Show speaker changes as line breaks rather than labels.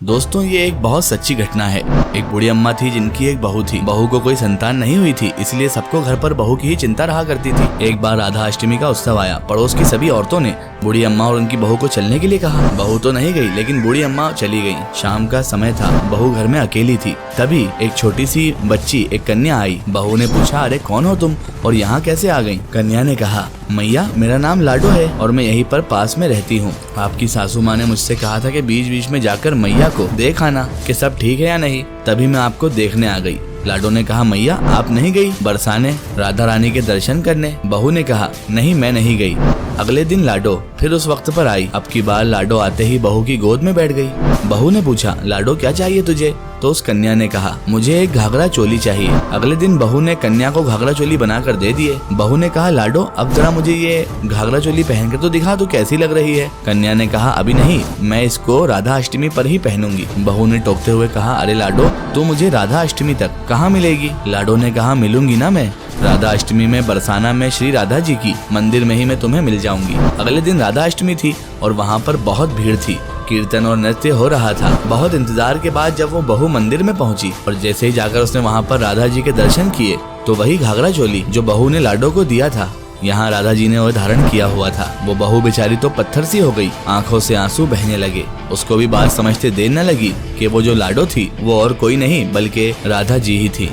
दोस्तों ये एक बहुत सच्ची घटना है। एक बूढ़ी अम्मा थी जिनकी एक बहू थी। बहू को कोई संतान नहीं हुई थी, इसलिए सबको घर पर बहू की ही चिंता रहा करती थी। एक बार राधा अष्टमी का उत्सव आया। पड़ोस की सभी औरतों ने बूढ़ी अम्मा और उनकी बहू को चलने के लिए कहा। बहू तो नहीं गई, लेकिन बूढ़ी अम्मा चली गई। शाम का समय था, बहू घर में अकेली थी। तभी एक छोटी सी बच्ची, एक कन्या आई। बहू ने पूछा, अरे कौन हो तुम और यहाँ कैसे आ गई? कन्या ने कहा, मैया मेरा नाम लाडो है और मैं यहीं पर पास में रहती हूँ। आपकी सासू माँ ने मुझसे कहा था कि बीच बीच में जाकर मैया को देख आना कि सब ठीक है या नहीं, तभी मैं आपको देखने आ गई। लाडो ने कहा, मैया आप नहीं गई बरसाने, राधा रानी के दर्शन करने? बहू ने कहा, नहीं मैं नहीं गई। अगले दिन लाडो फिर उस वक्त पर आई। अब की बार लाडो आते ही बहू की गोद में बैठ गई। बहू ने पूछा, लाडो क्या चाहिए तुझे? तो उस कन्या ने कहा, मुझे एक घाघरा चोली चाहिए। अगले दिन बहू ने कन्या को घाघरा चोली बनाकर दे दिए। बहू ने कहा, लाडो अब जरा मुझे ये घाघरा चोली पहनकर तो दिखा, तू कैसी लग रही है? कन्या ने कहा, अभी नहीं, मैं इसको राधा अष्टमी पर ही पहनूंगी। बहू ने टोकते हुए कहा, अरे लाडो तू मुझे राधा अष्टमी तक कहाँ मिलेगी? लाडो ने कहा, मिलूंगी ना मैं, राधा अष्टमी में बरसाना में श्री राधा जी की मंदिर में ही मैं तुम्हें मिल जाऊंगी। अगले दिन राधा अष्टमी थी और वहाँ पर बहुत भीड़ थी। कीर्तन और नृत्य हो रहा था। बहुत इंतजार के बाद जब वो बहू मंदिर में पहुंची और जैसे ही जाकर उसने वहाँ पर राधा जी के दर्शन किए तो वही घाघरा चोली जो बहू ने लाडो को दिया था, यहाँ राधा जी ने वो धारण किया हुआ था। वो बहू बेचारी तो पत्थर सी हो गई, आंखों से आंसू बहने लगे। उसको भी बात समझते देर न लगी कि वो जो लाडो थी वो और कोई नहीं बल्कि राधा जी ही थी।